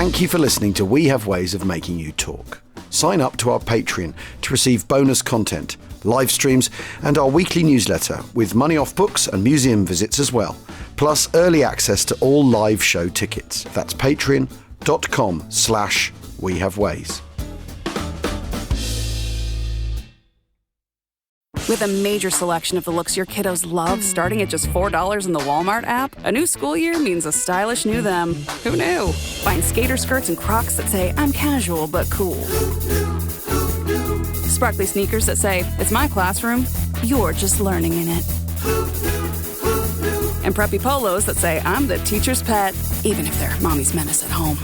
Thank you for listening to We Have Ways of Making You Talk. Sign up to our Patreon to receive bonus content, live streams, and our weekly newsletter with money off books and museum visits as well, plus early access to all live show tickets. That's patreon.com/wehaveways. With a major selection of the looks your kiddos love starting at just $4 in the Walmart app, a new school year means a stylish new them. Who knew? Find skater skirts and Crocs that say, I'm casual but cool. Sparkly sneakers that say, it's my classroom, you're just learning in it. And preppy polos that say, I'm the teacher's pet, even if they're mommy's menace at home.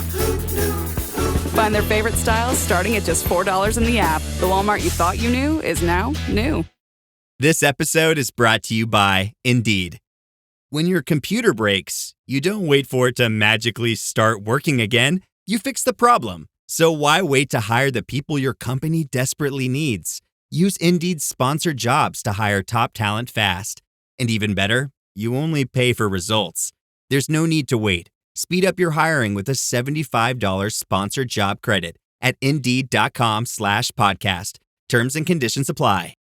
Find their favorite styles starting at just $4 in the app. The Walmart you thought you knew is now new. This episode is brought to you by Indeed. When your computer breaks, you don't wait for it to magically start working again. You fix the problem. So why wait to hire the people your company desperately needs? Use Indeed's sponsored jobs to hire top talent fast. And even better, you only pay for results. There's no need to wait. Speed up your hiring with a $75 sponsored job credit at Indeed.com/podcast. Terms and conditions apply.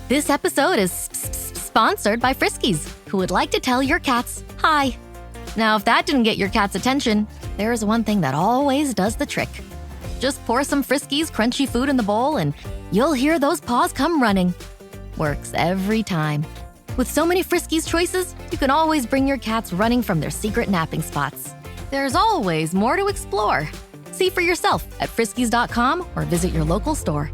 This episode is sponsored by Friskies, who would like to tell your cats hi. Now, if that didn't get your cat's attention, there is one thing that always does the trick. Just pour some Friskies crunchy food in the bowl and you'll hear those paws come running. Works every time. With so many Friskies choices, you can always bring your cats running from their secret napping spots. There's always more to explore. See for yourself at Friskies.com or visit your local store.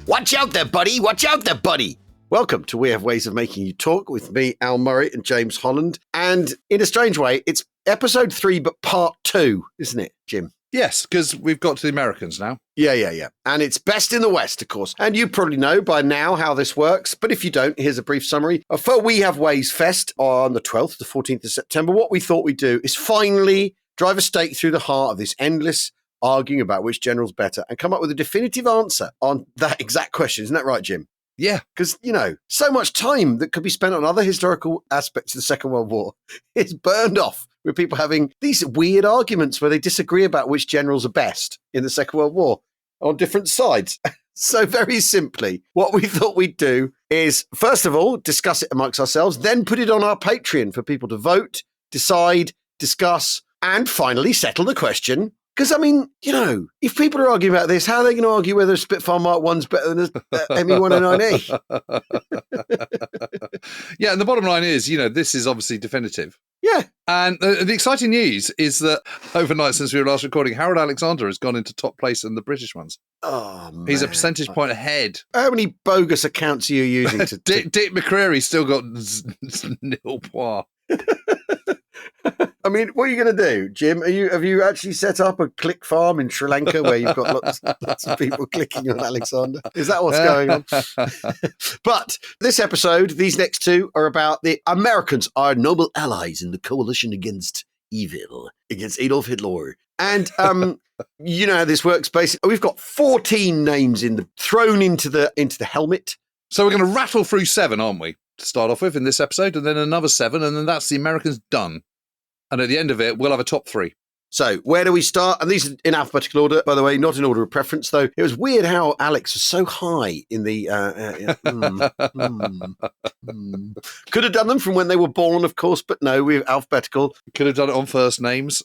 Watch out there, buddy! Watch out there, buddy! Welcome to We Have Ways of Making You Talk with me, Al Murray, and James Holland. And in a strange way, it's episode 3, but part 2, isn't it, Jim? Yes, because we've got to the Americans now. Yeah. And it's best in the West, of course. And you probably know by now how this works. But if you don't, here's a brief summary. For We Have Ways Fest on the 12th to 14th of September, what we thought we'd do is finally drive a stake through the heart of this endless arguing about which general's better and come up with a definitive answer on that exact question. Isn't that right, Jim? Yeah. Because, so much time that could be spent on other historical aspects of the Second World War is burned off with people having these weird arguments where they disagree about which generals are best in the Second World War on different sides. So very simply, what we thought we'd do is, first of all, discuss it amongst ourselves, then put it on our Patreon for people to vote, decide, discuss, and finally settle the question. Because, if people are arguing about this, how are they going to argue whether a Spitfire Mark 1's better than a ME-109E? Yeah, and the bottom line is, this is obviously definitive. Yeah. And the exciting news is that overnight, since we were last recording, Harold Alexander has gone into top place in the British ones. Oh, man. He's a percentage point ahead. How many bogus accounts are you using? Dick McCreary's still got nil pois. What are you going to do, Jim? Have you actually set up a click farm in Sri Lanka where you've got lots of people clicking on Alexander? Is that what's going on? But this episode, these next two are about the Americans, our noble allies in the coalition against evil, against Adolf Hitler. And how this works basically. We've got 14 names thrown into the helmet. So we're going to rattle through 7, aren't we? To start off with in this episode, and then another 7, and then that's the Americans done. And at the end of it, we'll have a top 3. So where do we start? And these are in alphabetical order, by the way, not in order of preference, though. It was weird how Alex was so high in the... Could have done them from when they were born, of course, but no, we're alphabetical. Could have done it on first names.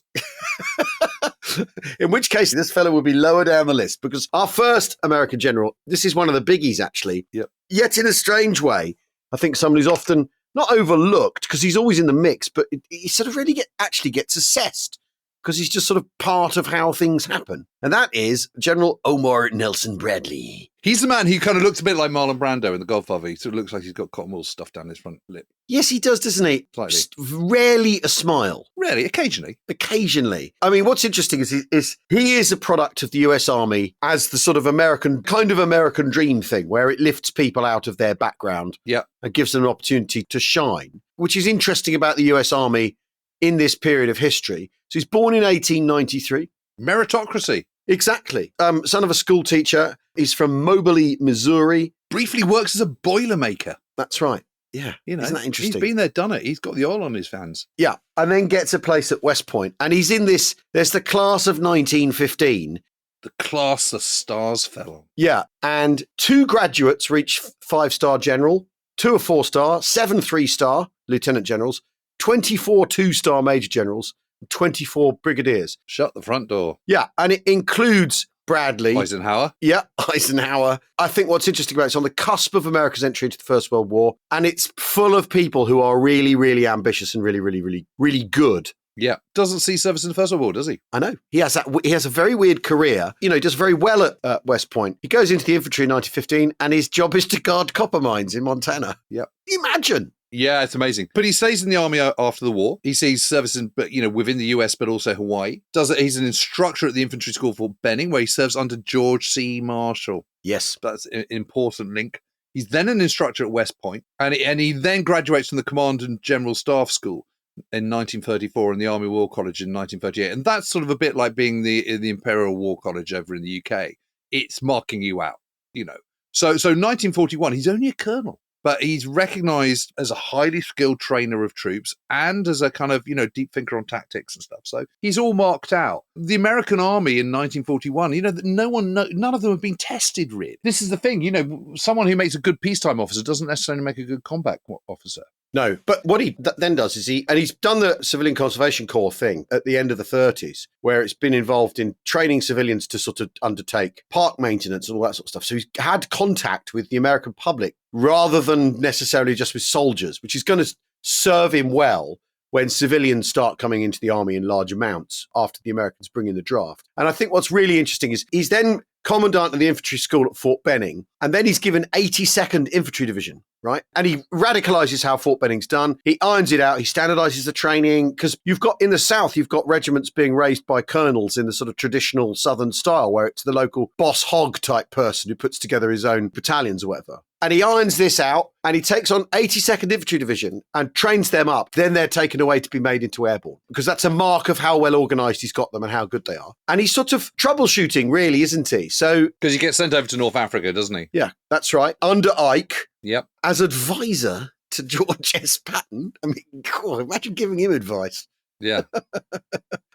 In which case, this fellow would be lower down the list, because our first American general, this is one of the biggies, actually. Yep. Yet in a strange way, I think someone who's often... not overlooked, because he's always in the mix, but he sort of really actually gets assessed, because he's just sort of part of how things happen. And that is General Omar Nelson Bradley. He's the man who kind of looks a bit like Marlon Brando in The Godfather. He sort of looks like he's got cotton wool stuff down his front lip. Yes, he does, doesn't he? Slightly. Just rarely a smile. Rarely, occasionally. Occasionally. What's interesting is he is a product of the US Army as the sort of American dream thing, where it lifts people out of their background and gives them an opportunity to shine, which is interesting about the US Army in this period of history. So he's born in 1893. Meritocracy. Exactly. Son of a school teacher. He's from Moberly, Missouri. Briefly works as a boilermaker. That's right. Yeah. You know, isn't that interesting? He's been there, done it. He's got the oil on his hands. Yeah. And then gets a place at West Point. And he's in this, there's the class of 1915. The class the stars fell on. Yeah. And 2 graduates reach 5-star general, 2 are 4-star, 7 3-star lieutenant generals, 24 2-star major generals, 24 brigadiers. Shut the front door. Yeah. And it includes Bradley. Eisenhower. Yeah, Eisenhower. I think what's interesting about it, it's on the cusp of America's entry into the First World War, and it's full of people who are really, really ambitious and really, really, really, really good. Yeah. Doesn't see service in the First World War, does he? I know. He has a very weird career. You know, he does very well at West Point. He goes into the infantry in 1915, and his job is to guard copper mines in Montana. Yeah. Imagine. Yeah, it's amazing. But he stays in the army after the war. He sees service within the US, but also Hawaii. He's an instructor at the infantry school for Benning, where he serves under George C. Marshall. Yes. That's an important link. He's then an instructor at West Point, and he then graduates from the Command and General Staff School in 1934 and the Army War College in 1938. And that's sort of a bit like being in the Imperial War College over in the UK. It's marking you out, you know. So 1941, he's only a colonel. But he's recognized as a highly skilled trainer of troops and as a kind of, deep thinker on tactics and stuff. So he's all marked out. The American army in 1941, none of them have been tested, really. This is the thing, someone who makes a good peacetime officer doesn't necessarily make a good combat officer. No, but what he then does is he's done the Civilian Conservation Corps thing at the end of the 30s, where it's been involved in training civilians to sort of undertake park maintenance and all that sort of stuff. So he's had contact with the American public rather than necessarily just with soldiers, which is going to serve him well when civilians start coming into the army in large amounts after the Americans bring in the draft. And I think what's really interesting is he's then commandant of the infantry school at Fort Benning, and then he's given 82nd Infantry Division, right? And he radicalizes how Fort Benning's done. He irons it out. He standardizes the training, because in the South, you've got regiments being raised by colonels in the sort of traditional Southern style, where it's the local boss hog type person who puts together his own battalions or whatever. And he irons this out, and he takes on 82nd Infantry Division and trains them up. Then they're taken away to be made into airborne, because that's a mark of how well organized he's got them and how good they are. And he's sort of troubleshooting, really, isn't he? So because he gets sent over to North Africa, doesn't he? Yeah, that's right. Under Ike. Yep. As advisor to George S. Patton. I mean, God, imagine giving him advice. Yeah.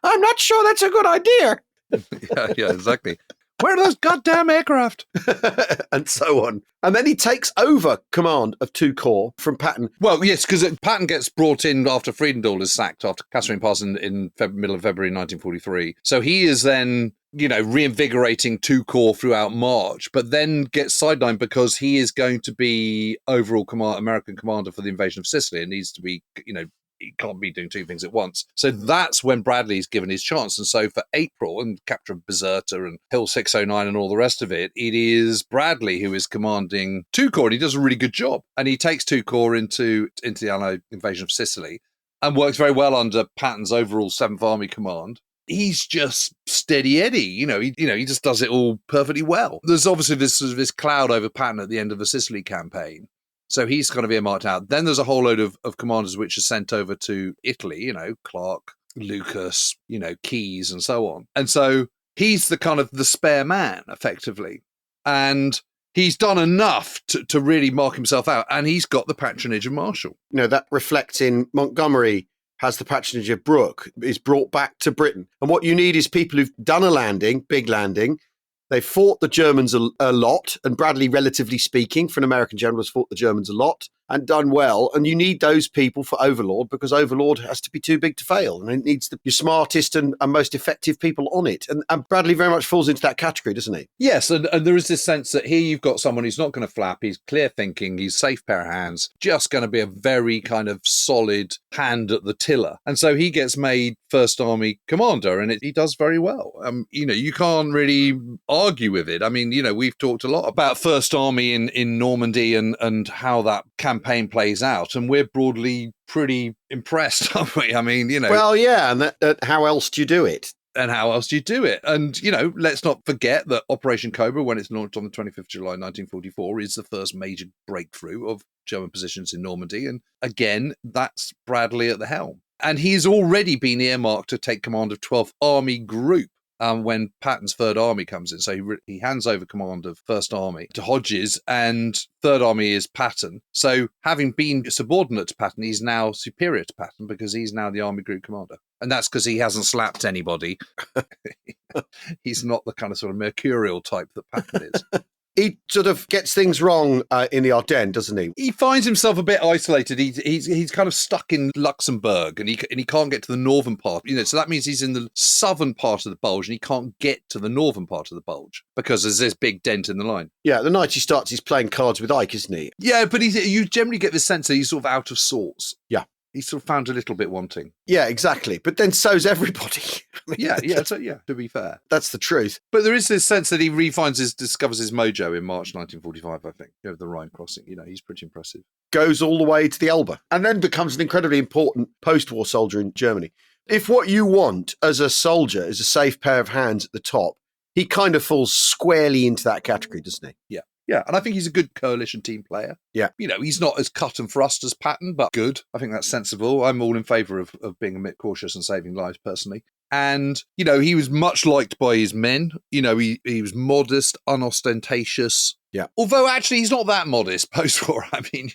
I'm not sure that's a good idea. yeah, exactly. Where are those goddamn aircraft? And so on. And then he takes over command of 2 corps from Patton. Well, yes, because Patton gets brought in after Friedendahl is sacked after Catherine Pass in middle of February 1943. So he is then, reinvigorating 2 corps throughout March, but then gets sidelined because he is going to be overall American commander for the invasion of Sicily and needs to be, he can't be doing 2 things at once. So that's when Bradley's given his chance. And so for April and capture of Bizerta and Hill 609 and all the rest of it, it is Bradley who is commanding 2 corps. And he does a really good job. And he takes 2 corps into the Allied invasion of Sicily and works very well under Patton's overall 7th Army command. He's just steady Eddie, he just does it all perfectly well. There's obviously this cloud over Patton at the end of the Sicily campaign. So he's kind of earmarked out. Then there's a whole load of commanders which are sent over to Italy, Clark, Lucas, Keyes and so on. And so he's the kind of the spare man, effectively. And he's done enough to really mark himself out. And he's got the patronage of Marshall. That reflects in Montgomery has the patronage of Brooke, is brought back to Britain. And what you need is people who've done a landing, big landing. They fought the Germans a lot, and Bradley, relatively speaking, for an American general, has fought the Germans a lot and done well. And you need those people for Overlord, because Overlord has to be too big to fail. And it needs your smartest and most effective people on it. And Bradley very much falls into that category, doesn't he? Yes, and there is this sense that here you've got someone who's not going to flap, he's clear thinking, he's safe pair of hands, just going to be a very kind of solid hand at the tiller. And so he gets made First Army commander, and he does very well. You can't really argue with it. I mean, we've talked a lot about First Army in Normandy and how that campaign plays out, and we're broadly pretty impressed, aren't we? I mean, Well, yeah, and how else do you do it? And how else do you do it? And, let's not forget that Operation Cobra, when it's launched on the 25th of July 1944, is the first major breakthrough of German positions in Normandy. And again, that's Bradley at the helm. And he's already been earmarked to take command of 12th Army Group. when Patton's Third Army comes in. So he hands over command of First Army to Hodges, and Third Army is Patton. So having been subordinate to Patton, he's now superior to Patton because he's now the Army Group Commander. And that's because he hasn't slapped anybody. He's not the kind of sort of mercurial type that Patton is. He sort of gets things wrong in the Ardennes, doesn't he? He finds himself a bit isolated. He's kind of stuck in Luxembourg, and he can't get to the northern part. So that means he's in the southern part of the bulge, and he can't get to the northern part of the bulge because there's this big dent in the line. Yeah, the night he starts, he's playing cards with Ike, isn't he? Yeah, but you generally get the sense that he's sort of out of sorts. Yeah. He's sort of found a little bit wanting. Yeah, exactly. But then so's everybody. To be fair. That's the truth. But there is this sense that he discovers his mojo in March 1945, I think, over the Rhine crossing. He's pretty impressive. Goes all the way to the Elbe and then becomes an incredibly important post-war soldier in Germany. If what you want as a soldier is a safe pair of hands at the top, he kind of falls squarely into that category, doesn't he? Yeah. Yeah, and I think he's a good coalition team player. Yeah. He's not as cut and thrust as Patton, but good. I think that's sensible. I'm all in favour of being a bit cautious and saving lives, personally. And, he was much liked by his men. He was modest, unostentatious. Yeah. Although, actually, he's not that modest post-war. I mean,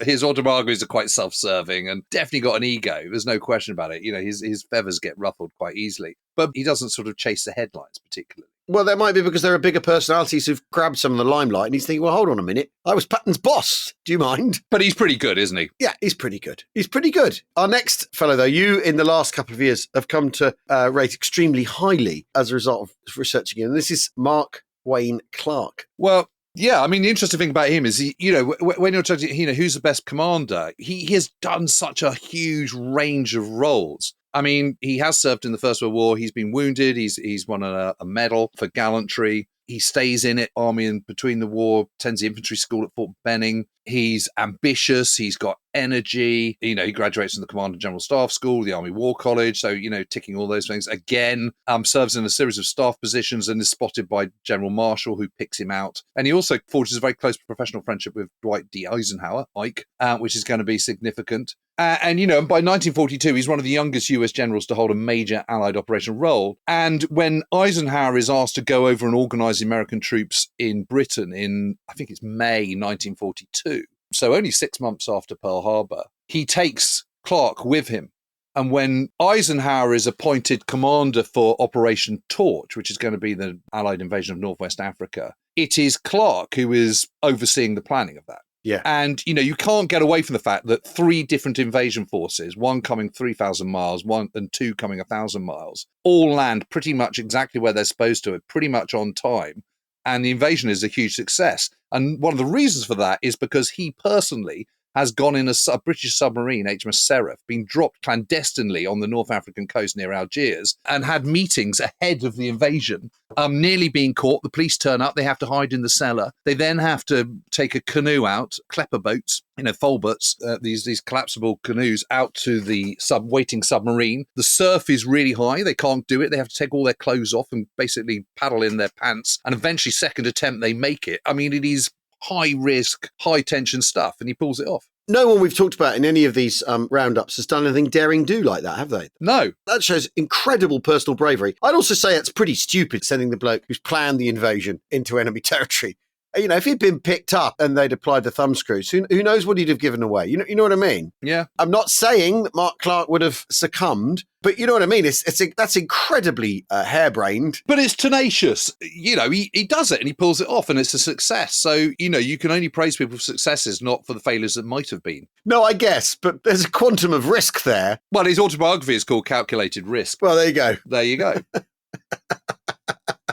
his autobiographies are quite self-serving and definitely got an ego. There's no question about it. His feathers get ruffled quite easily. But he doesn't sort of chase the headlines particularly. Well, that might be because there are bigger personalities who've grabbed some of the limelight, and he's thinking, well, hold on a minute. I was Patton's boss. Do you mind? But he's pretty good, isn't he? Yeah, he's pretty good. He's pretty good. Our next fellow, though, you in the last couple of years have come to rate extremely highly as a result of researching him. And this is Mark Wayne Clark. Well, yeah, I mean, the interesting thing about him is, when you're talking, who's the best commander, he has done such a huge range of roles. I mean, he has served in the First World War. He's been wounded. He's won a medal for gallantry. He stays in it, army, and between the war, attends the infantry school at Fort Benning. He's ambitious. He's got energy. He graduates from the Command and General Staff School, the Army War College. So, ticking all those things. Again, serves in a series of staff positions and is spotted by General Marshall, who picks him out. And he also forges a very close professional friendship with Dwight D. Eisenhower, Ike, which is going to be significant. And by 1942, he's one of the youngest US generals to hold a major Allied operational role. And when Eisenhower is asked to go over and organize American troops in Britain in, I think it's May 1942, so only 6 months after Pearl Harbor, he takes Clark with him. And when Eisenhower is appointed commander for Operation Torch, which is going to be the Allied invasion of Northwest Africa, it is Clark who is overseeing the planning of that. Yeah. And, you can't get away from the fact that 3 different invasion forces, one coming 3,000 miles, one and 2 coming 1,000 miles, all land pretty much exactly where they're supposed to, pretty much on time. And the invasion is a huge success. And one of the reasons for that is because he personally has gone in a British submarine, HMS Seraph, been dropped clandestinely on the North African coast near Algiers, and had meetings ahead of the invasion, nearly being caught. The police turn up, they have to hide in the cellar. They then have to take a canoe out, klepper boats, folboats, these collapsible canoes out to the waiting submarine. The surf is really high, they can't do it. They have to take all their clothes off and basically paddle in their pants, and eventually, second attempt, they make it. I mean, it is high risk, high tension stuff, and he pulls it off. No one we've talked about in any of these roundups has done anything daring do like that, have they? No. That shows incredible personal bravery. I'd also say it's pretty stupid sending the bloke who's planned the invasion into enemy territory. If he'd been picked up and they'd applied the thumbscrews, who knows what he'd have given away? You know what I mean? Yeah. I'm not saying that Mark Clark would have succumbed, but you know what I mean? That's incredibly harebrained. But it's tenacious. He does it and he pulls it off, and it's a success. So, you can only praise people for successes, not for the failures that might have been. No, I guess, but there's a quantum of risk there. Well, his autobiography is called Calculated Risk. Well, there you go. There you go.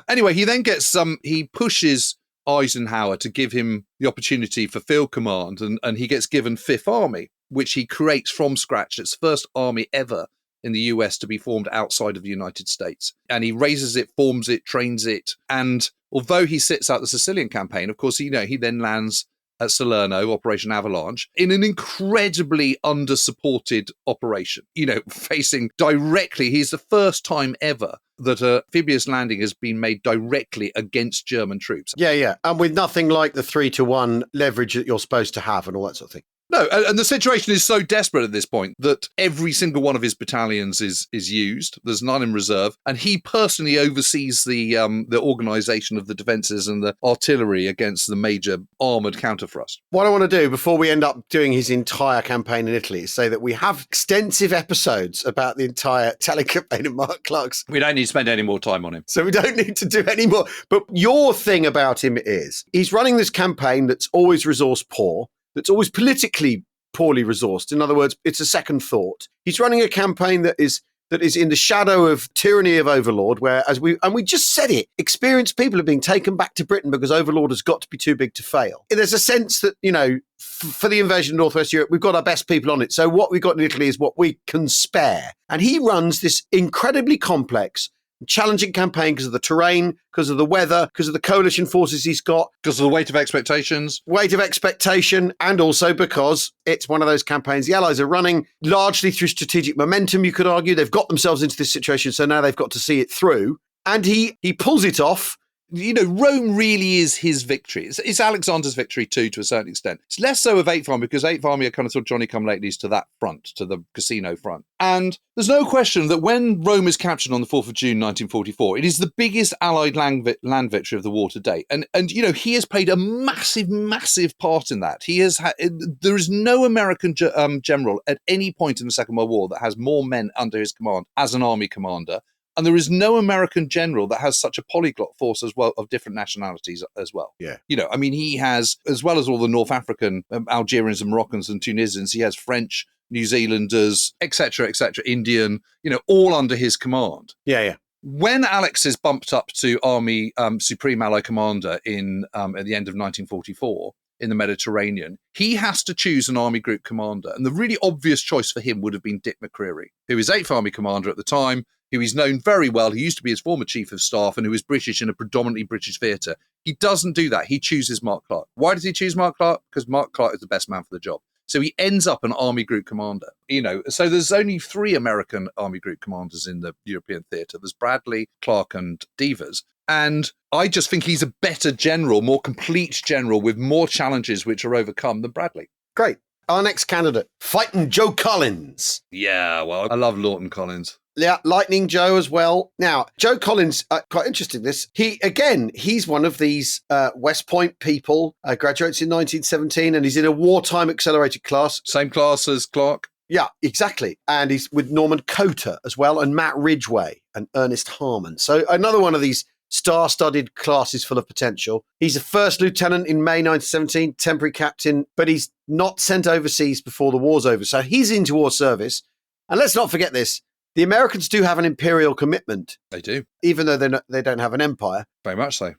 Anyway, he then gets he pushes Eisenhower to give him the opportunity for field command, and he gets given Fifth Army, which he creates from scratch. It's the first army ever in the US to be formed outside of the United States. And he raises it, forms it, trains it. And although he sits out the Sicilian campaign, of course, he then lands at Salerno, Operation Avalanche, in an incredibly under-supported operation, facing directly. He's the first time ever that a amphibious landing has been made directly against German troops. Yeah. And with nothing like the 3-to-1 leverage that you're supposed to have and all that sort of thing. No, and the situation is so desperate at this point that every single one of his battalions is used. There's none in reserve, and he personally oversees the organisation of the defences and the artillery against the major armoured counterthrust. What I want to do before we end up doing his entire campaign in Italy is say that we have extensive episodes about the entire Italian campaign of Mark Clark's. We don't need to spend any more time on him. So we don't need to do any more. But your thing about him is he's running this campaign that's always resource poor, that's always politically poorly resourced. In other words, it's a second thought. He's running a campaign that is in the shadow of tyranny of Overlord, where, we just said it, experienced people are being taken back to Britain because Overlord has got to be too big to fail. There's a sense that, for the invasion of Northwest Europe, we've got our best people on it. So what we've got in Italy is what we can spare. And he runs this incredibly complex, challenging campaign because of the terrain, because of the weather, because of the coalition forces he's got. Because of the weight of expectations. And also because it's one of those campaigns the Allies are running largely through strategic momentum, you could argue. They've got themselves into this situation, so now they've got to see it through. And he pulls it off. Rome really is his victory. It's Alexander's victory too, to a certain extent. It's less so of 8th Army, because 8th Army are kind of sort of Johnny-come-latelys to that front, to the casino front. And there's no question that when Rome is captured on the 4th of June, 1944, it is the biggest Allied land victory of the war to date. And he has played a massive, massive part in that. There is no American general at any point in the Second World War that has more men under his command as an army commander. And there is no American general that has such a polyglot force as well, of different nationalities as well. Yeah. He has, as well as all the North African, Algerians and Moroccans and Tunisians, he has French, New Zealanders, etc., Indian, all under his command. Yeah. When Alex is bumped up to Army Supreme Allied Commander at the end of 1944, in the Mediterranean, he has to choose an army group commander. And the really obvious choice for him would have been Dick McCreary, who is 8th Army Commander at the time, who is known very well, who used to be his former Chief of Staff and who is British in a predominantly British theatre. He doesn't do that. He chooses Mark Clark. Why does he choose Mark Clark? Because Mark Clark is the best man for the job. So he ends up an army group commander. So there's only 3 American army group commanders in the European theatre. There's Bradley, Clark and Devers. And I just think he's a better general, more complete general with more challenges which are overcome than Bradley. Great. Our next candidate, Fighting Joe Collins. Yeah, well, I love Lawton Collins. Yeah, Lightning Joe as well. Now, Joe Collins, quite interesting this. He's one of these West Point people, graduates in 1917, and he's in a wartime accelerated class. Same class as Clark? Yeah, exactly. And he's with Norman Coter as well, and Matt Ridgway and Ernest Harmon. So another one of these star-studded classes full of potential. He's a first lieutenant in May 1917, temporary captain, but he's not sent overseas before the war's over. So he's into war service. And let's not forget this. The Americans do have an imperial commitment. They do. Even though they don't have an empire. Very much so.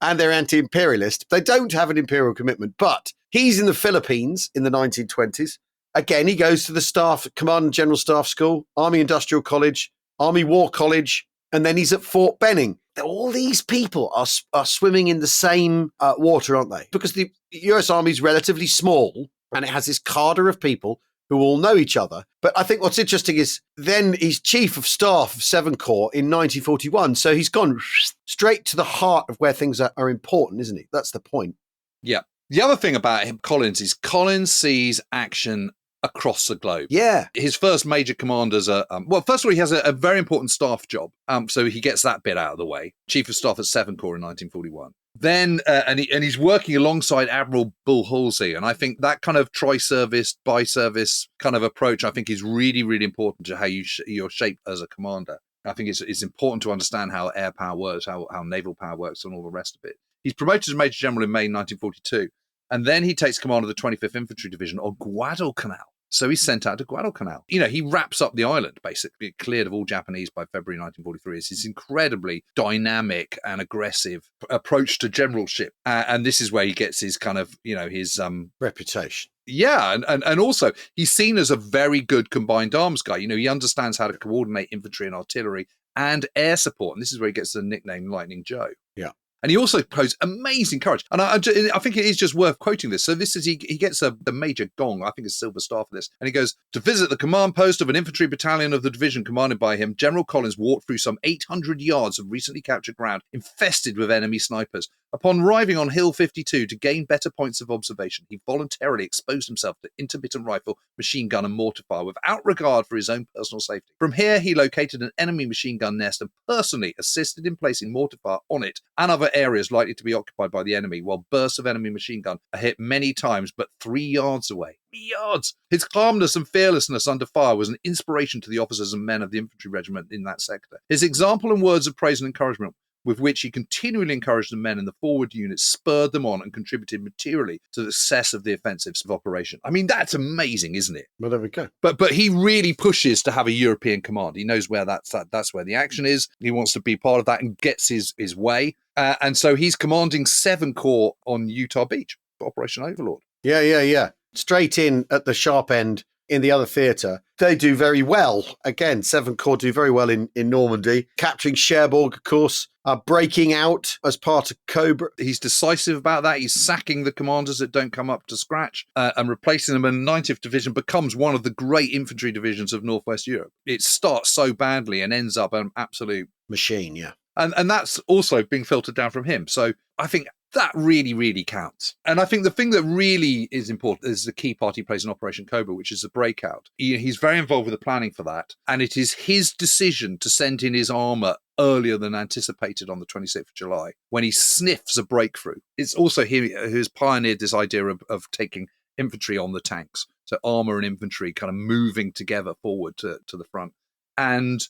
And they're anti-imperialist. They don't have an imperial commitment. But he's in the Philippines in the 1920s. Again, he goes to the Command and General Staff School, Army Industrial College, Army War College, and then he's at Fort Benning. All these people are swimming in the same water, aren't they? Because the US Army is relatively small, and it has this cadre of people who all know each other. But I think what's interesting is then he's Chief of Staff of 7 Corps in 1941. So he's gone straight to the heart of where things are important, isn't he? That's the point. Yeah. The other thing about him, Collins, is Collins sees action across the globe. Yeah. His first major commanders are, first of all, he has a very important staff job. So he gets that bit out of the way. Chief of Staff at 7 Corps in 1941. Then, and he's working alongside Admiral Bull Halsey. And I think that kind of tri-service, bi-service kind of approach, I think is really, really important to how you're shaped as a commander. I think it's important to understand how air power works, how naval power works and all the rest of it. He's promoted to Major General in May 1942. And then he takes command of the 25th Infantry Division on Guadalcanal. So he's sent out to Guadalcanal. He wraps up the island, basically, cleared of all Japanese by February 1943. It's his incredibly dynamic and aggressive approach to generalship. And this is where he gets his kind of, his reputation. Yeah, and also he's seen as a very good combined arms guy. He understands how to coordinate infantry and artillery and air support. And this is where he gets the nickname Lightning Joe. Yeah. And he also posed amazing courage. And I think it is just worth quoting this. So this is, he gets the major gong, I think it's Silver Star for this. And he goes, to visit the command post of an infantry battalion of the division commanded by him, General Collins walked through some 800 yards of recently captured ground infested with enemy snipers. Upon arriving on Hill 52 to gain better points of observation, he voluntarily exposed himself to intermittent rifle, machine gun, and mortar fire without regard for his own personal safety. From here, he located an enemy machine gun nest and personally assisted in placing mortar fire on it and other areas likely to be occupied by the enemy, while bursts of enemy machine gun are hit many times but 3 yards away. 3 yards! His calmness and fearlessness under fire was an inspiration to the officers and men of the infantry regiment in that sector. His example and words of praise and encouragement with which he continually encouraged the men in the forward units, spurred them on and contributed materially to the success of the offensive operation. I mean, that's amazing, isn't it? Well, there we go. But he really pushes to have a European command. He knows where that's where the action is. He wants to be part of that and gets his way. And so he's commanding 7 Corps on Utah Beach, Operation Overlord. Yeah. Straight in at the sharp end in the other theatre. They do very well. Again, 7 Corps do very well in Normandy. Capturing Cherbourg, of course, breaking out as part of Cobra. He's decisive about that. He's sacking the commanders that don't come up to scratch and replacing them. And 90th Division becomes one of the great infantry divisions of Northwest Europe. It starts so badly and ends up an absolute machine, yeah. And that's also being filtered down from him. So I think that really, really counts. And I think the thing that really is important is the key part he plays in Operation Cobra, which is the breakout. He's very involved with the planning for that. And it is his decision to send in his armour earlier than anticipated on the 26th of July, when he sniffs a breakthrough. It's also him who's pioneered this idea of taking infantry on the tanks. So armour and infantry kind of moving together forward to the front. And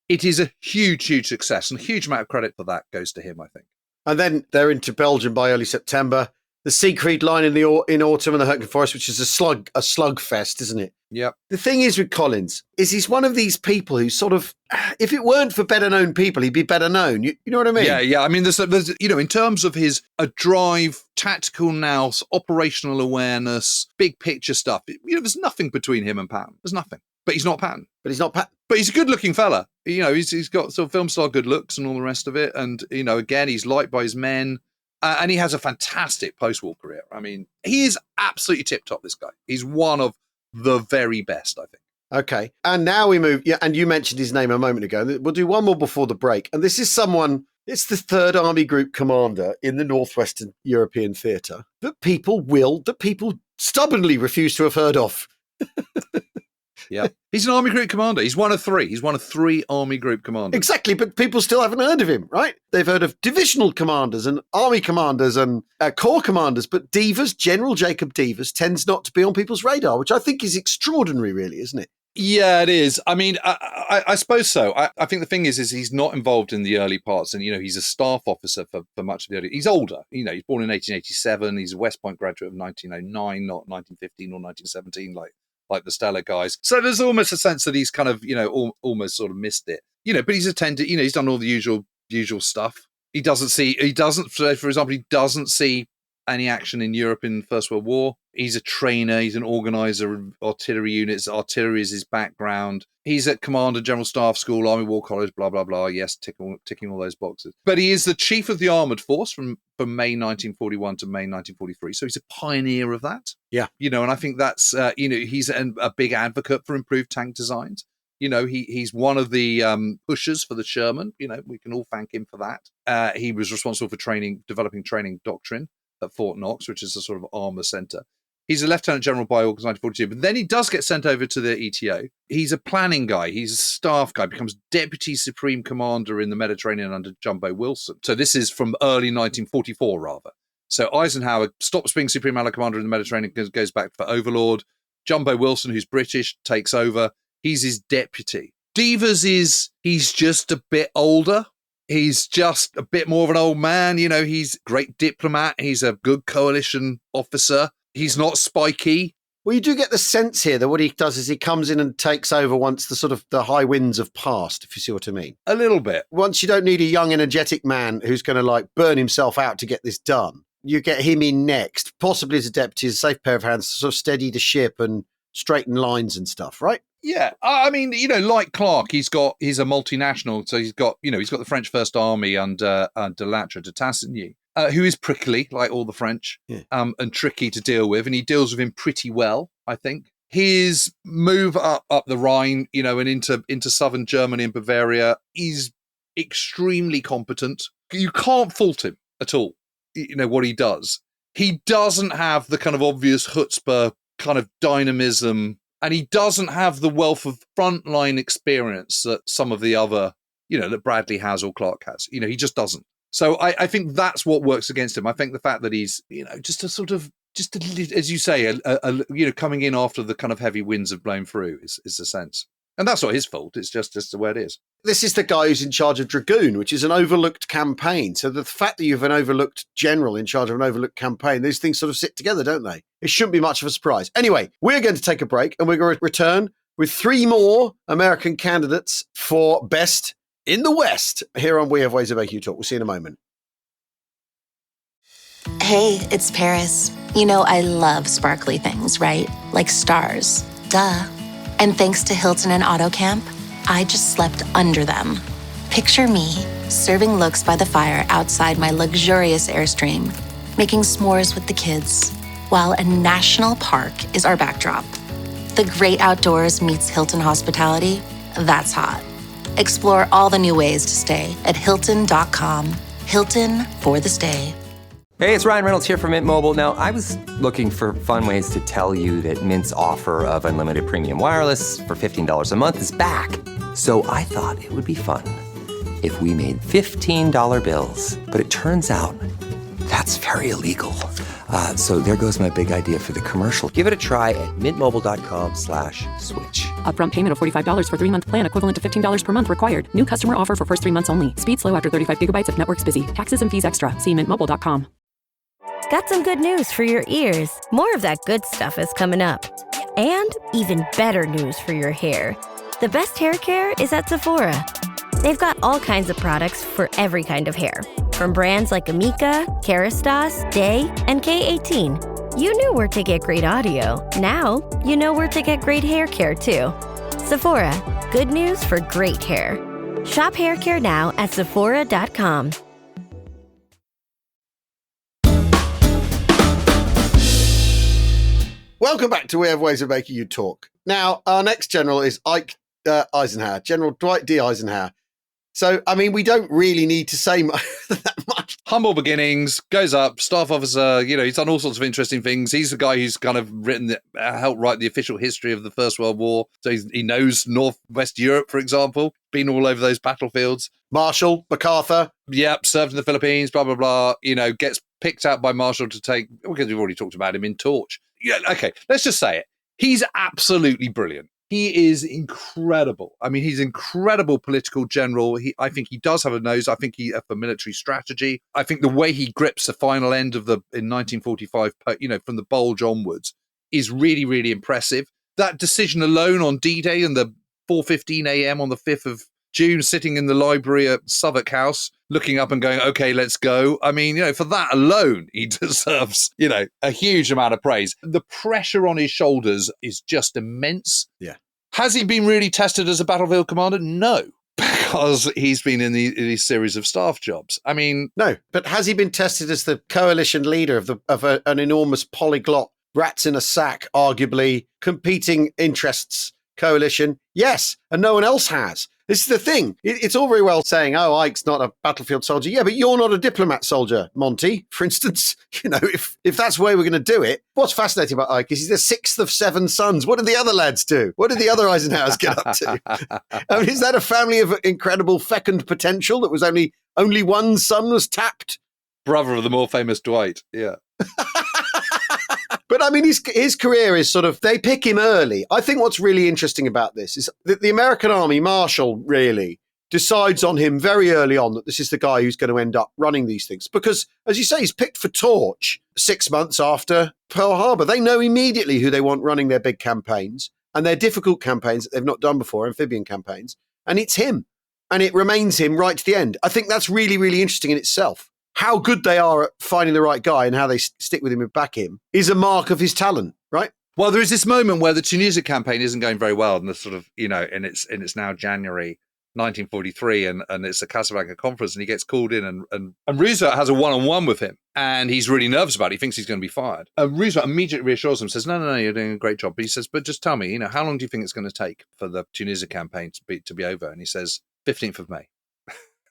it is a huge, huge success. And a huge amount of credit for that goes to him, I think. And then they're into Belgium by early September. The Siegfried Line in autumn and the Hurtgen Forest, which is a slug fest, isn't it? Yep. The thing is with Collins is he's one of these people who sort of, if it weren't for better known people, he'd be better known. You know what I mean? Yeah. I mean, there's in terms of his drive, tactical nous, operational awareness, big picture stuff. There's nothing between him and Patton. There's nothing. But he's not Patton. But he's a good-looking fella. He's got sort of film star good looks and all the rest of it. And, again, he's liked by his men. And he has a fantastic post-war career. I mean, he is absolutely tip-top, this guy. He's one of the very best, I think. Okay. And now we move. Yeah, and you mentioned his name a moment ago. We'll do one more before the break. And this is someone, it's the 3rd Army Group commander in the Northwestern European theatre that people stubbornly refuse to have heard of. Yeah, he's an Army Group commander. He's one of 3. He's one of 3 Army Group commanders. Exactly, but people still haven't heard of him, right? They've heard of divisional commanders and army commanders and corps commanders, but Devers, General Jacob Devers, tends not to be on people's radar, which I think is extraordinary, really, isn't it? Yeah, it is. I mean, I suppose so. I think the thing is he's not involved in the early parts, and he's a staff officer for much of the early. He's older. He's born in 1887. He's a West Point graduate of 1909, not 1915 or 1917, like the Stellar guys. So there's almost a sense that he's kind of, almost sort of missed it. But he's attended, he's done all the usual stuff. He doesn't see any action in Europe in the First World War. He's a trainer, he's an organizer of artillery units. Artillery is his background. He's at Commander General Staff School, Army War College, blah, blah, blah. Yes, ticking all those boxes. But he is the chief of the armoured force from May 1941 to May 1943. So he's a pioneer of that. Yeah. And I think that's, he's a big advocate for improved tank designs. He's one of the pushers for the Sherman. We can all thank him for that. He was responsible for developing training doctrine at Fort Knox, which is a sort of armour centre. He's a lieutenant general by August 1942, but then he does get sent over to the ETO. He's a planning guy. He's a staff guy, becomes deputy supreme commander in the Mediterranean under Jumbo Wilson. So this is from early 1944, rather. So Eisenhower stops being supreme allied commander in the Mediterranean, goes back for Overlord. Jumbo Wilson, who's British, takes over. He's his deputy. Devers he's just a bit older. He's just a bit more of an old man. He's a great diplomat. He's a good coalition officer. He's not spiky. Well, you do get the sense here that what he does is he comes in and takes over once the high winds have passed, if you see what I mean. A little bit. Once you don't need a young, energetic man who's going to burn himself out to get this done. You get him in next, possibly as a deputy, as a safe pair of hands to sort of steady the ship and straighten lines and stuff, right? Yeah, I mean, like Clark, he's a multinational, so he's got the French First Army under Delattre de Tassigny, who is prickly, like all the French, and tricky to deal with, and he deals with him pretty well, I think. His move up the Rhine, and into southern Germany and Bavaria, is extremely competent. You can't fault him at all. what he does. He doesn't have the kind of obvious chutzpah kind of dynamism, and he doesn't have the wealth of frontline experience that some of the other, that Bradley has or Clark has. He just doesn't. So I think that's what works against him. I think the fact that he's, as you say, coming in after the kind of heavy winds have blown through is the sense. And that's not his fault. It's just the way it is. This is the guy who's in charge of Dragoon, which is an overlooked campaign. So the fact that you have an overlooked general in charge of an overlooked campaign, these things sort of sit together, don't they? It shouldn't be much of a surprise. Anyway, we're going to take a break and we're going to return with 3 more American candidates for Best in the West here on We Have Ways of Making You Talk. We'll see you in a moment. Hey, it's Paris. I love sparkly things, right? Like stars. Duh. And thanks to Hilton and AutoCamp, I just slept under them. Picture me serving looks by the fire outside my luxurious Airstream, making s'mores with the kids, while a national park is our backdrop. The great outdoors meets Hilton hospitality. That's hot. Explore all the new ways to stay at Hilton.com. Hilton for the stay. Hey, it's Ryan Reynolds here from Mint Mobile. Now, I was looking for fun ways to tell you that Mint's offer of unlimited premium wireless for $15 a month is back. So I thought it would be fun if we made $15 bills. But it turns out that's very illegal. So there goes my big idea for the commercial. Give it a try at mintmobile.com/switch. Upfront payment of $45 for 3-month plan equivalent to $15 per month required. New customer offer for first 3 months only. Speed slow after 35 gigabytes if network's busy. Taxes and fees extra. See mintmobile.com. Got some good news for your ears. More of that good stuff is coming up. And even better news for your hair. The best hair care is at Sephora. They've got all kinds of products for every kind of hair. From brands like Amika, Kerastase, Day, and K18. You knew where to get great audio. Now, you know where to get great hair care, too. Sephora. Good news for great hair. Shop hair care now at Sephora.com. Welcome back to We Have Ways of Making You Talk. Now, our next general is Eisenhower, General Dwight D. Eisenhower. So, we don't really need to say that much. Humble beginnings, goes up, staff officer, he's done all sorts of interesting things. He's the guy who's kind of helped write the official history of the First World War. So he knows Northwest Europe, for example, been all over those battlefields. Marshall, MacArthur. Yep, served in the Philippines, blah, blah, blah. Gets picked out by Marshall to take, because we've already talked about him in Torch. Yeah, okay, let's just say it. He's absolutely brilliant. He is incredible. He's an incredible political general. I think he does have a nose. I think for military strategy. I think the way he grips the final end of in 1945, from the Bulge onwards, is really, really impressive. That decision alone on D-Day and the 4:15 a.m. on the 5th of June, sitting in the library at Southwark House, looking up and going, okay, let's go. For that alone, he deserves, a huge amount of praise. The pressure on his shoulders is just immense. Yeah. Has he been really tested as a battlefield commander? No, because he's been in these series of staff jobs. No, but has he been tested as the coalition leader of an enormous polyglot rats in a sack, arguably competing interests coalition? Yes, and no one else has. This is the thing. It's all very well saying, oh, Ike's not a battlefield soldier. Yeah, but you're not a diplomat soldier, Monty. For instance, if that's the way we're going to do it. What's fascinating about Ike is he's the 6th of 7 sons. What did the other lads do? What did the other Eisenhowers get up to? Is that a family of incredible fecund potential that was only one son was tapped? Brother of the more famous Dwight, yeah. But his career is sort of, they pick him early. I think what's really interesting about this is that the American Army, Marshall, really decides on him very early on that this is the guy who's going to end up running these things. Because, as you say, he's picked for Torch 6 months after Pearl Harbor. They know immediately who they want running their big campaigns and their difficult campaigns that they've not done before, amphibian campaigns. And it's him. And it remains him right to the end. I think that's really, really interesting in itself. How good they are at finding the right guy and how they stick with him and back him is a mark of his talent, right? Well, there is this moment where the Tunisia campaign isn't going very well, and the sort of, and it's now January 1943, and it's a Casablanca conference, and he gets called in, and Roosevelt has a one-on-one with him, and he's really nervous about it. He thinks he's going to be fired. And Roosevelt immediately reassures him, says, no, you're doing a great job. But he says, but just tell me, how long do you think it's going to take for the Tunisia campaign to be over? And he says, 15th of May.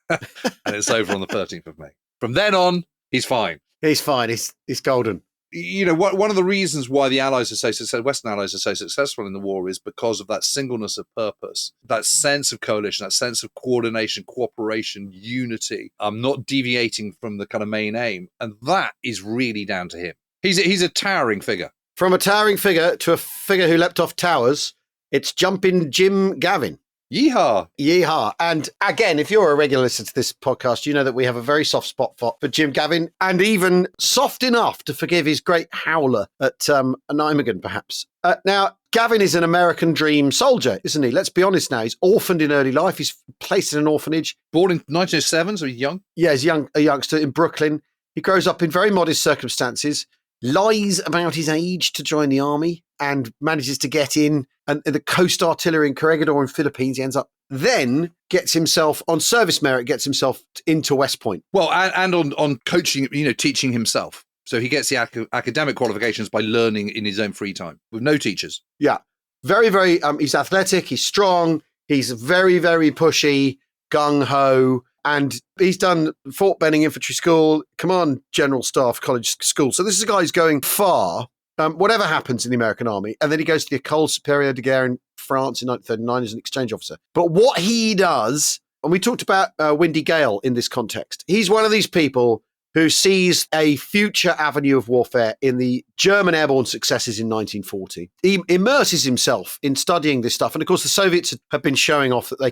And it's over on the 13th of May. From then on, he's fine. He's fine. He's golden. You know, one of the reasons why the Allies are so successful, Western Allies are so successful in the war is because of that singleness of purpose, that sense of coalition, that sense of coordination, cooperation, unity, not deviating from the kind of main aim. And that is really down to him. He's a towering figure. From a towering figure to a figure who leapt off towers, it's Jumpin Jim Gavin. Yeehaw. Yeehaw. And again, if you're a regular listener to this podcast, you know that we have a very soft spot for Jim Gavin, and even soft enough to forgive his great howler at Nijmegen, perhaps. Now, Gavin is an American dream soldier, isn't he? Let's be honest now. He's orphaned in early life. He's placed in an orphanage. Born in 1907, so he's young. Yeah, he's a youngster in Brooklyn. He grows up in very modest circumstances, lies about his age to join the army, and manages to get in and the Coast Artillery in Corregidor in Philippines. He ends up then gets himself on service merit, gets himself into West Point. Well, and on coaching, teaching himself. So he gets the academic qualifications by learning in his own free time with no teachers. Yeah. Very, very, he's athletic, he's strong, he's very, very pushy, gung-ho, and he's done Fort Benning Infantry School, Command General Staff College School. So this is a guy who's going far, whatever happens in the American Army. And then he goes to the École Supérieure de Guerre in France in 1939 as an exchange officer. But what he does, and we talked about Windy Gale in this context, he's one of these people who sees a future avenue of warfare in the German airborne successes in 1940. He immerses himself in studying this stuff. And of course, the Soviets have been showing off that they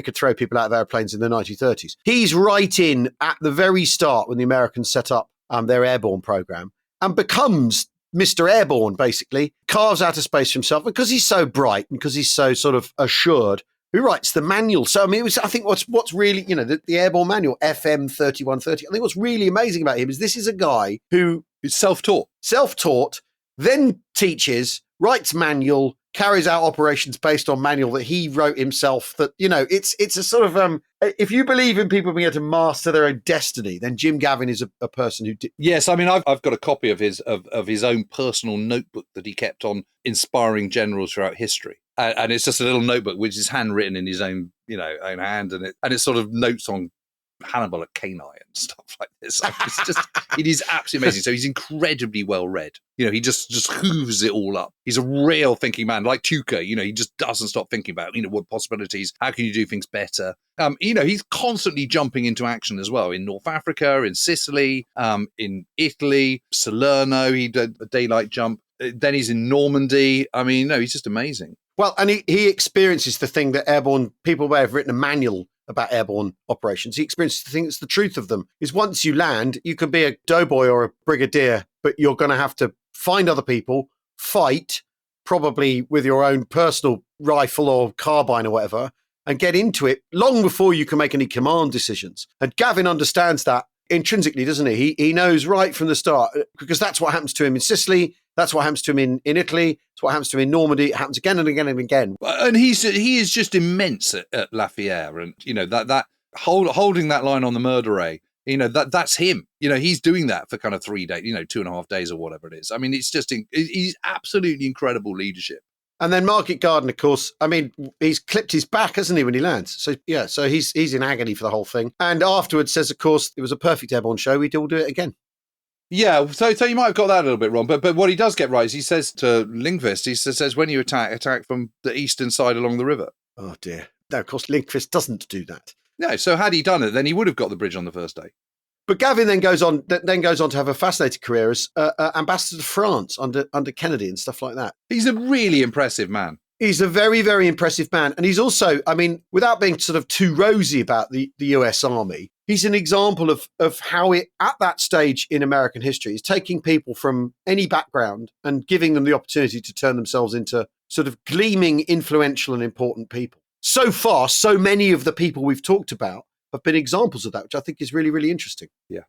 could throw people out of airplanes in the 1930s. He's right in at the very start when the Americans set up their airborne program and becomes Mr. Airborne, basically, carves out a space for himself because he's so bright and because he's so sort of assured. Who writes the manual? So, I mean, I think what's really, the airborne manual, FM 3130, I think what's really amazing about him is this is a guy who is self-taught, then teaches, writes manual, carries out operations based on manual that he wrote himself. That, it's a sort of, if you believe in people being able to master their own destiny, then Jim Gavin is a person who did. Yes, I mean, I've got a copy of his own personal notebook that he kept on inspiring generals throughout history. And it's just a little notebook which is handwritten in his own, own hand, and it's sort of notes on Hannibal at Canine and stuff like this. It is absolutely amazing. So he's incredibly well read. He just hoovers it all up. He's a real thinking man, like Tuca. He just doesn't stop thinking about, what possibilities, how can you do things better? He's constantly jumping into action as well in North Africa, in Sicily, in Italy, Salerno. He did a daylight jump. Then he's in Normandy. I mean, he's just amazing. Well, and he experiences the thing that airborne people may have written a manual about airborne operations. He experiences the thing that's the truth of them is once you land, you can be a doughboy or a brigadier, but you're going to have to find other people, fight, probably with your own personal rifle or carbine or whatever, and get into it long before you can make any command decisions. And Gavin understands that intrinsically, doesn't he? He knows right from the start, because that's what happens to him in Sicily. That's what happens to him in Italy. It's what happens to him in Normandy. It happens again and again and again. And he is just immense at Lafayette, and that holding that line on the Murderay. That's him. He's doing that for kind of 3 days, 2.5 days or whatever it is. I mean, he's absolutely incredible leadership. And then Market Garden, of course, I mean, he's clipped his back, hasn't he, when he lands? So, yeah, so he's in agony for the whole thing. And afterwards says, of course, it was a perfect airborne show. We'd all do it again. Yeah, so you might have got that a little bit wrong. But what he does get right is he says to Lindqvist, he says, when you attack from the eastern side along the river. Oh, dear. No, of course, Lindqvist doesn't do that. No, so had he done it, then he would have got the bridge on the first day. But Gavin then goes on to have a fascinating career as ambassador to France under Kennedy and stuff like that. He's a really impressive man. He's a very, very impressive man. And he's also, I mean, without being sort of too rosy about the US Army, he's an example of how it, at that stage in American history, is taking people from any background and giving them the opportunity to turn themselves into sort of gleaming, influential and important people. So far, so many of the people we've talked about have been examples of that, which I think is really, really interesting. Yeah.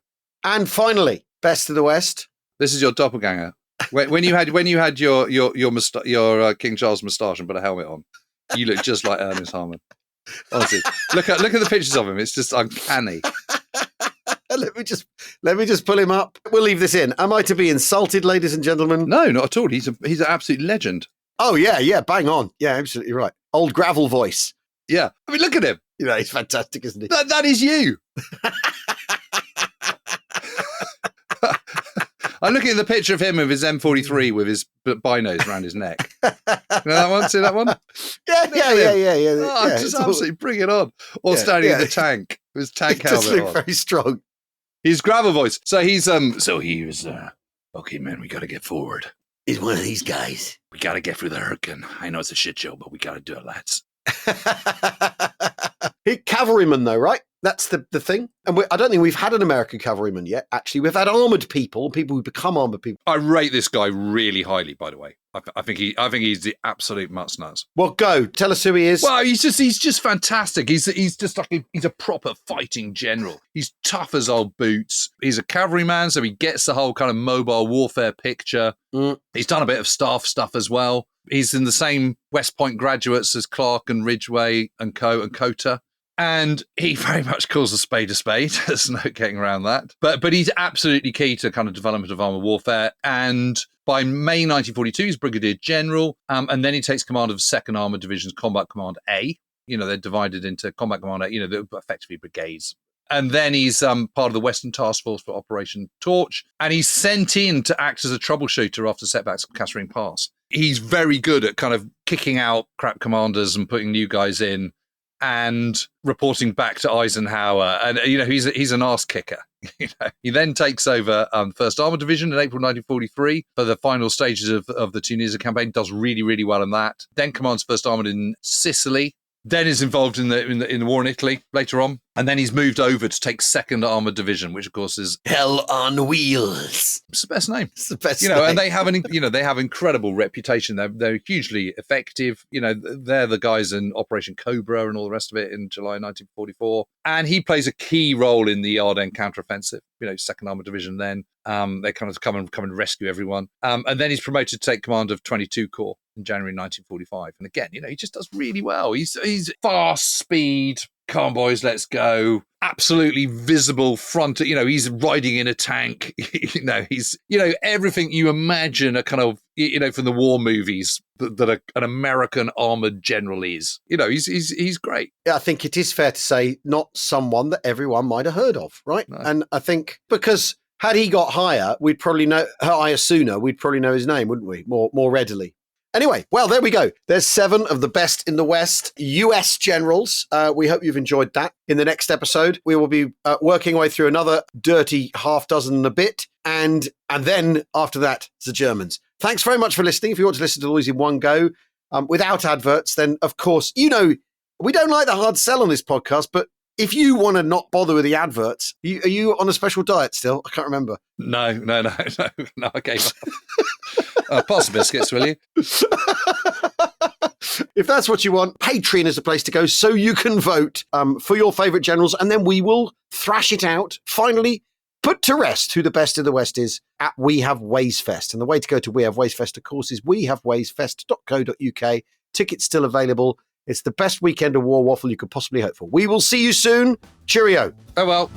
And finally, best of the West. This is your doppelganger. When you had your King Charles moustache and put a helmet on, you look just like Ernest Harmon. Honestly, look at the pictures of him. It's just uncanny. Let me just pull him up. We'll leave this in. Am I to be insulted, ladies and gentlemen? No, not at all. He's an absolute legend. Oh yeah, bang on. Yeah, absolutely right. Old gravel voice. Yeah, I mean, look at him. He's fantastic, isn't he? That is you. I'm looking at the picture of him with his M43 with his binos around his neck. You know that one? See that one? Yeah. Oh, yeah, just absolutely bring it on. Or standing in the tank with his tank helmet does look on. very strong. His gravel voice. So he's okay, man, we got to get forward. He's one of these guys. We got to get through the hurricane. I know it's a shit show, but we got to do it, lads. Cavalryman, though, right? That's the thing. And I don't think we've had an American cavalryman yet. Actually, we've had armoured people who become armoured people. I rate this guy really highly, by the way. I think he's the absolute nuts. Well, go. Tell us who he is. Well, he's just fantastic. He's just like he's a proper fighting general. He's tough as old boots. He's a cavalryman, so he gets the whole kind of mobile warfare picture. He's done a bit of staff stuff as well. He's in the same West Point graduates as Clark and Ridgway and Cota. And he very much calls a spade. There's no getting around that. But he's absolutely key to kind of development of armour warfare. And by May 1942, he's Brigadier General. And then he takes command of 2nd Armoured Division's Combat Command A. You know, they're divided into Combat Command A, you know, they're effectively brigades. And then he's part of the Western Task Force for Operation Torch. And he's sent in to act as a troubleshooter after setbacks at Kasserine Pass. He's very good at kind of kicking out crap commanders and putting new guys in, and reporting back to Eisenhower. And, you know, he's an arse kicker. You know, he then takes over 1st Armoured Division in April 1943 for the final stages of the Tunisia campaign, does really, really well in that. Then commands 1st Armoured in Sicily. Then is involved in the war in Italy later on. And then he's moved over to take 2nd Armoured Division, which of course is Hell on Wheels. It's the best name. It's the best name. And they have incredible reputation. They're hugely effective. You know, they're the guys in Operation Cobra and all the rest of it in July 1944. And he plays a key role in the Ardennes counteroffensive. You know, 2nd Armoured Division then. They kind of come and rescue everyone. And then he's promoted to take command of 22 Corps in January 1945. And again, you know, he just does really well. He's fast, speed. Come on, boys, let's go. Absolutely visible front. You know, he's riding in a tank. You know, he's, you know, everything you imagine a kind of, you know, from the war movies that an American armored general is. You know, he's great. Yeah, I think it is fair to say not someone that everyone might have heard of, right? No. And I think because had he got higher, we'd probably know higher sooner. We'd probably know his name, wouldn't we? More readily. Anyway, well, there we go. There's 7 of the best in the West US generals. We hope you've enjoyed that. In the next episode, we will be working our way through another dirty half dozen and a bit. And then after that, the Germans. Thanks very much for listening. If you want to listen to all these in one go without adverts, then of course, you know, we don't like the hard sell on this podcast, but if you want to not bother with the adverts, are you on a special diet still? I can't remember. No, I gave up. Pass the biscuits, will you? If that's what you want, Patreon is the place to go so you can vote for your favourite generals, and then we will thrash it out, finally put to rest who the best in the West is at We Have Ways Fest. And the way to go to We Have Ways Fest, of course, is wehavewaysfest.co.uk. Tickets still available. It's the best weekend of war waffle you could possibly hope for. We will see you soon. Cheerio. Oh, well.